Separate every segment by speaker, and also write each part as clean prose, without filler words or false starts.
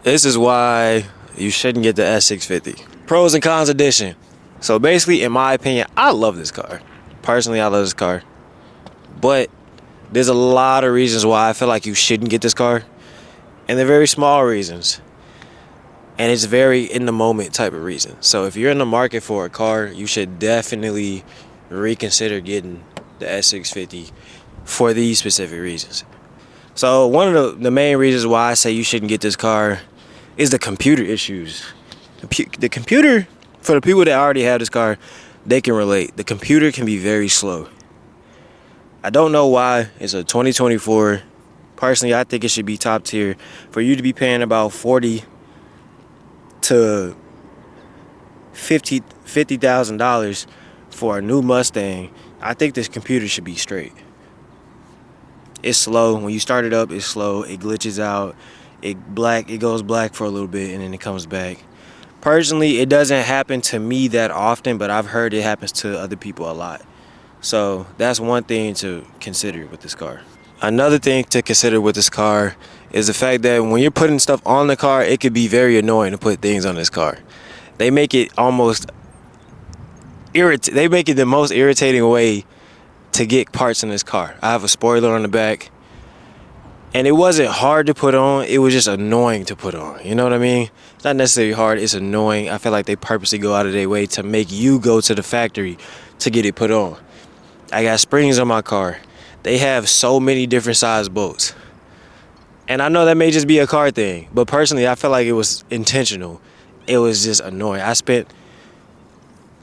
Speaker 1: This is why you shouldn't get the S650. Pros and cons edition. So basically, in my opinion, I love this car. Personally, I love this car. But there's a lot of reasons why I feel like you shouldn't get this car. And they're very small reasons. And it's very in the moment type of reason. So if you're in the market for a car, you should definitely reconsider getting the S650 for these specific reasons. So one of the main reasons why I say you shouldn't get this car is the computer issues. The computer, for the people that already have this car, they can relate. The computer can be very slow. I don't know why. It's a 2024. Personally, I think it should be top tier. For you to be paying about $40,000 to $50,000 for a new Mustang, I think this computer should be straight. It's slow. When you start it up, it's slow. It glitches out. It goes black for a little bit and then it comes back. Personally, it doesn't happen to me that often, but I've heard it happens to other people a lot. So that's one thing to consider with this car. Another thing to consider with this car is the fact that when you're putting stuff on the car, it could be very annoying to put things on this car. They make it almost they make it the most irritating way to get parts in this car. I have a spoiler on the back, and it wasn't hard to put on. It was just annoying to put on. You know what I mean? It's not necessarily hard. It's annoying. I feel like they purposely go out of their way to make you go to the factory to get it put on. I got springs on my car. They have so many different size bolts. And I know that may just be a car thing, but personally, I feel like it was intentional. It was just annoying. I spent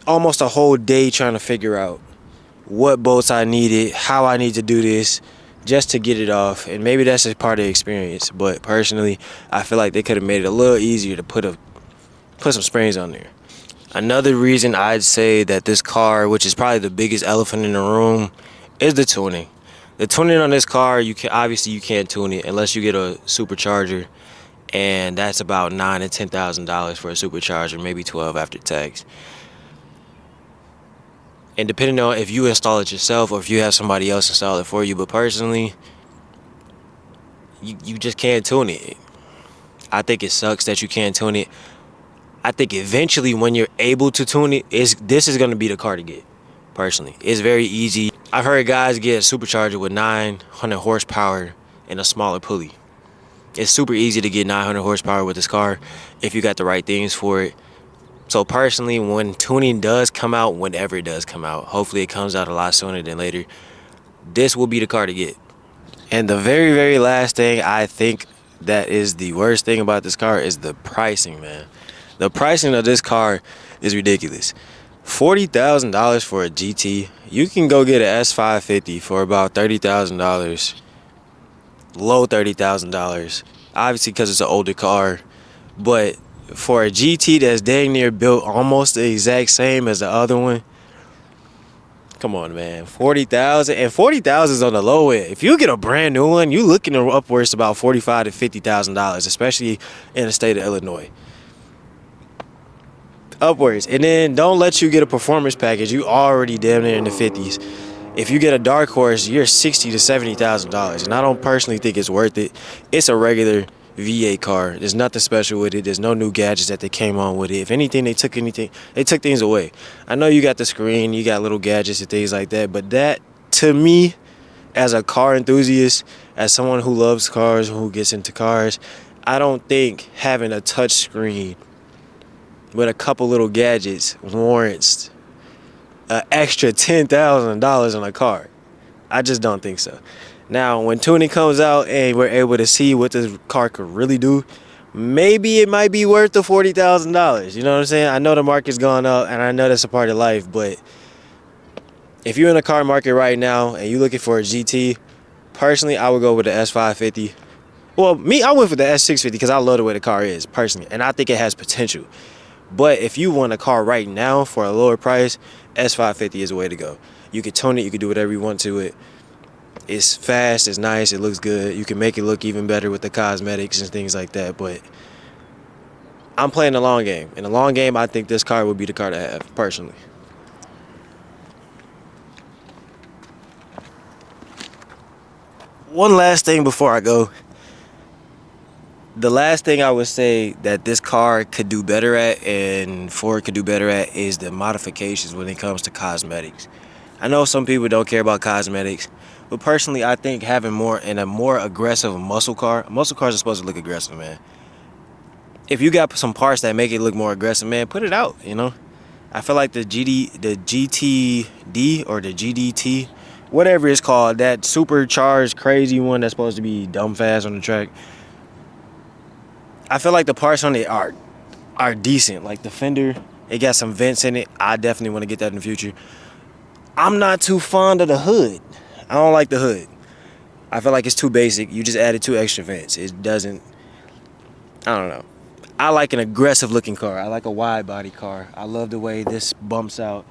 Speaker 1: almost a whole day trying to figure out what bolts I needed, how I need to do this, just to get it off. And maybe that's just part of the experience. But personally, I feel like they could have made it a little easier to put some springs on there. Another reason I'd say that this car, which is probably the biggest elephant in the room, is the tuning. The tuning on this car, you can't tune it unless you get a supercharger, and that's about $9,000 to $10,000 for a supercharger, maybe 12 after tax. And depending on if you install it yourself or if you have somebody else install it for you, but personally, you just can't tune it. I think it sucks that you can't tune it. I think eventually when you're able to tune it, this is going to be the car to get. Personally, it's very easy. I've heard guys get a supercharger with 900 horsepower and a smaller pulley. It's super easy to get 900 horsepower with this car if you got the right things for it. So personally, when tuning does come out, whenever it does come out, hopefully it comes out a lot sooner than later, this will be the car to get. And the very, very last thing I think that is the worst thing about this car is the pricing, man. The pricing of this car is ridiculous. $40,000 for a GT. You can go get an S550 for about $30,000, low $30,000. Obviously, because it's an older car, but for a GT that's dang near built almost the exact same as the other one, come on, man. $40,000, and $40,000 is on the low end. If you get a brand new one, you looking upwards to about $45,000 to $50,000, especially in the state of Illinois. Upwards. And then don't let you get a performance package. You already damn near in the 50s. If you get a dark horse, you're $60,000 to $70,000, and I don't personally think it's worth it. It's a regular V8 car. There's nothing special with it. There's no new gadgets that they came on with it. If anything, they took things away. I know you got the screen, you got little gadgets and things like that, but that, to me, as a car enthusiast, as someone who loves cars, who gets into cars, I don't think having a touch screen with a couple little gadgets warrants an extra $10,000 on a car. I just don't think so. Now, when tuning comes out and we're able to see what this car could really do, maybe it might be worth the $40,000. You know what I'm saying? I know the market's gone up, and I know that's a part of life, but if you're in the car market right now and you're looking for a GT, personally, I would go with the S550. Well, I went for the S650 because I love the way the car is, personally, and I think it has potential. But if you want a car right now for a lower price, S550 is the way to go. You can tune it, you can do whatever you want to it. It's fast, it's nice, it looks good. You can make it look even better with the cosmetics and things like that. But I'm playing the long game. In the long game, I think this car would be the car to have, personally. One last thing before I go. The last thing I would say that this car could do better at and Ford could do better at is the modifications when it comes to cosmetics. I know some people don't care about cosmetics, but personally I think having a more aggressive muscle cars are supposed to look aggressive, man. If you got some parts that make it look more aggressive, man, put it out, you know? I feel like the GTD or the GDT, whatever it's called, that supercharged crazy one that's supposed to be dumb fast on the track. I feel like the parts on it are decent. Like the fender, it got some vents in it. I definitely want to get that in the future. I'm not too fond of the hood. I don't like the hood. I feel like it's too basic. You just added 2 extra vents. It doesn't, I don't know. I like an aggressive looking car. I like a wide body car. I love the way this bumps out.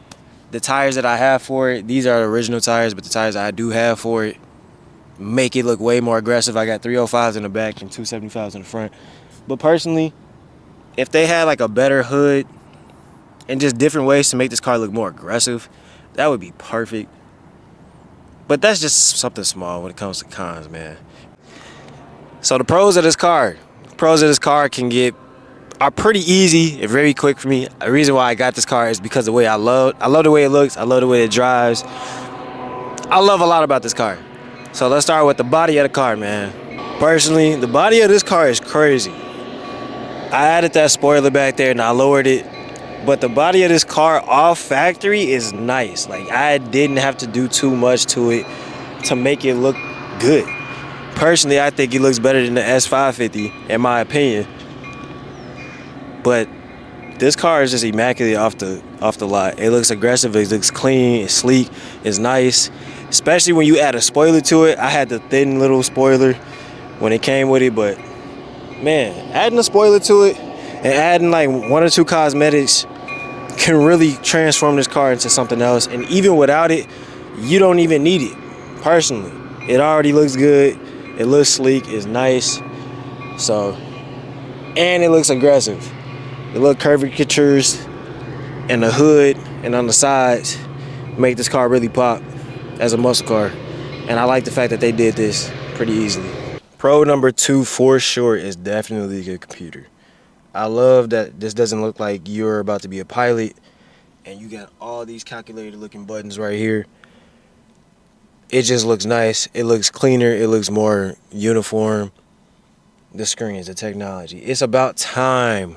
Speaker 1: The tires that I have for it, these are the original tires, but the tires I do have for it make it look way more aggressive. I got 305s in the back and 275s in the front. But personally, if they had like a better hood and just different ways to make this car look more aggressive, that would be perfect. But that's just something small when it comes to cons, man. So the pros of this car. Are pretty easy and very quick for me. The reason why I got this car is because the way I love the way it looks. I love the way it drives. I love a lot about this car. So let's start with the body of the car, man. Personally, the body of this car is crazy. I added that spoiler back there and I lowered it. But the body of this car off factory is nice. Like, I didn't have to do too much to it to make it look good. Personally, I think it looks better than the S550, in my opinion. But this car is just immaculate off the lot. It looks aggressive, it looks clean, it's sleek, it's nice. Especially when you add a spoiler to it. I had the thin little spoiler when it came with it, but man, adding a spoiler to it and adding like 1 or 2 cosmetics can really transform this car into something else. And even without it, you don't even need it. Personally, it already looks good. It looks sleek, it's nice. So, and it looks aggressive. The little curvatures and the hood and on the sides make this car really pop as a muscle car. And I like the fact that they did this pretty easily. Pro number 2 for sure is definitely a good computer. I love that this doesn't look like you're about to be a pilot and you got all these calculator looking buttons right here. It just looks nice. It looks cleaner. It looks more uniform. The screens, the technology. It's about time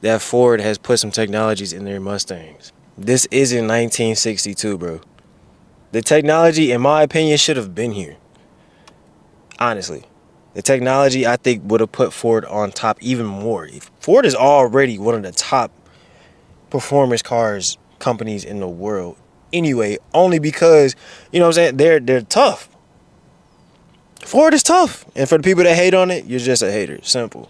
Speaker 1: that Ford has put some technologies in their Mustangs. This isn't 1962, bro. The technology, in my opinion, should have been here. Honestly. The technology, I think, would have put Ford on top even more. Ford is already one of the top performance cars companies in the world. Anyway, only because, you know what I'm saying, they're tough. Ford is tough. And for the people that hate on it, you're just a hater. Simple.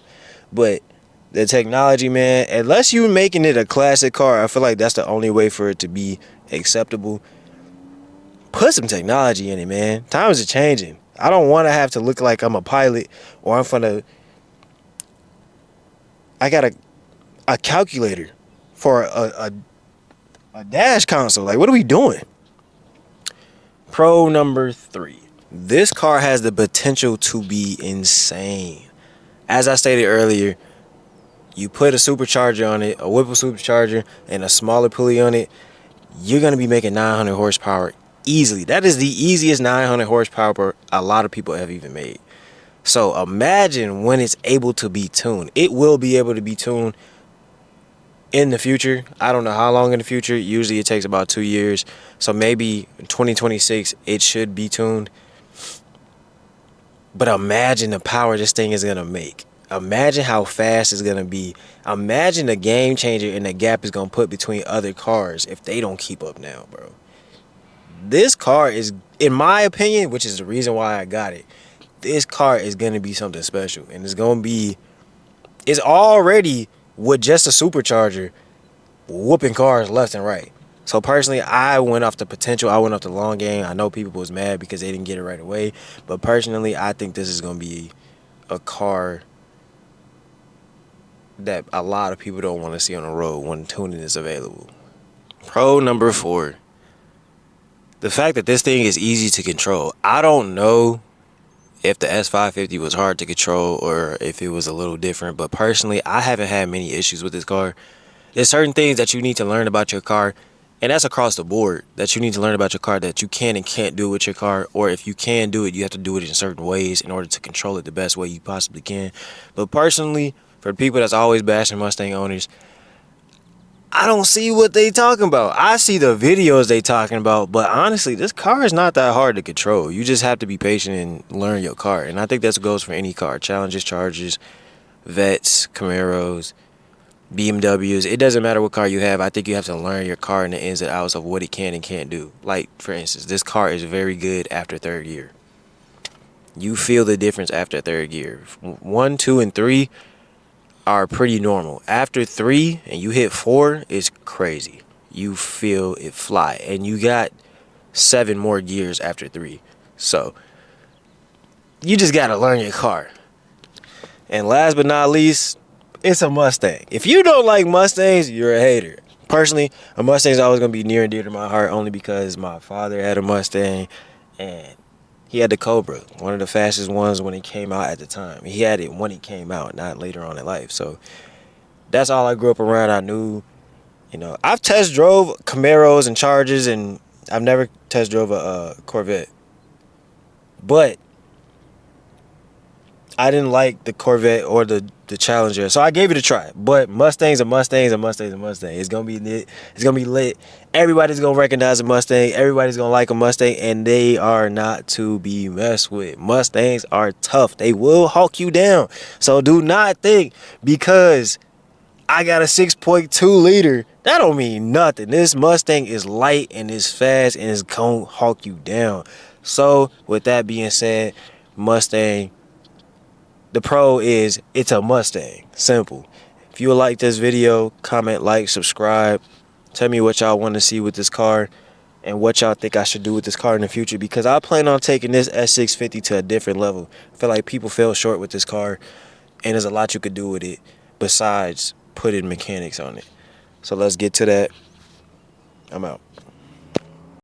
Speaker 1: But the technology, man, unless you're making it a classic car, I feel like that's the only way for it to be acceptable. Put some technology in it, man. Times are changing. I don't want to have to look like I'm a pilot or I got a calculator for a dash console. Like, what are we doing? Pro number 3. This car has the potential to be insane. As I stated earlier, you put a supercharger on it, a Whipple supercharger, and a smaller pulley on it, you're going to be making 900 horsepower easily. That is the easiest 900 horsepower a lot of people have even made. So imagine when it's able to be tuned. It will be able to be tuned in the future. I don't know how long in the future. Usually it takes about 2 years. So maybe in 2026 it should be tuned. But imagine the power this thing is going to make. Imagine how fast it's going to be. Imagine the game changer and the gap is going to put between other cars if they don't keep up now, bro. This car is, in my opinion, which is the reason why I got it, this car is going to be something special. And it's already, with just a supercharger, whooping cars left and right. So personally, I went off the potential. I went off the long game. I know people was mad because they didn't get it right away. But personally, I think this is going to be a car that a lot of people don't want to see on the road when tuning is available. Pro number 4. The fact that this thing is easy to control. I don't know if the S550 was hard to control or if it was a little different. But personally, I haven't had many issues with this car. There's certain things that you need to learn about your car, and that's across the board, that you need to learn about your car that you can and can't do with your car. Or if you can do it, you have to do it in certain ways in order to control it the best way you possibly can. But personally, for the people that's always bashing Mustang owners, I don't see what they talking about. I see the videos they talking about, but honestly, this car is not that hard to control. You just have to be patient and learn your car. And I think that goes for any car. Challengers, Chargers, Vets, Camaros, BMWs. It doesn't matter what car you have. I think you have to learn your car and the ins and outs of what it can and can't do. Like, for instance, this car is very good after third gear. You feel the difference after third gear. 1, 2, and 3 are pretty normal. After 3 and you hit 4, it's crazy. You feel it fly. And you got 7 more gears after 3. So you just gotta learn your car. And last but not least, it's a Mustang. If you don't like Mustangs, you're a hater. Personally, a Mustang is always gonna be near and dear to my heart, only because my father had a Mustang and he had the Cobra, one of the fastest ones when it came out at the time. He had it when it came out, not later on in life. So that's all I grew up around. I knew, I've test drove Camaros and Chargers, and I've never test drove a Corvette. But I didn't like the Corvette or the Challenger, so I gave it a try. But Mustangs are Mustangs and Mustangs are Mustangs. It's gonna be lit. It's gonna be lit. Everybody's gonna recognize a Mustang. Everybody's gonna like a Mustang, and they are not to be messed with. Mustangs are tough. They will hawk you down. So do not think because I got a 6.2 liter, that don't mean nothing. This Mustang is light and it's fast and it's gonna hawk you down. So with that being said, Mustang. The pro is it's a Mustang. Simple. If you would like this video, comment, like, subscribe. Tell me what y'all want to see with this car and what y'all think I should do with this car in the future, because I plan on taking this S650 to a different level. I feel like people fell short with this car, and there's a lot you could do with it besides putting mechanics on it. So let's get to that. I'm out.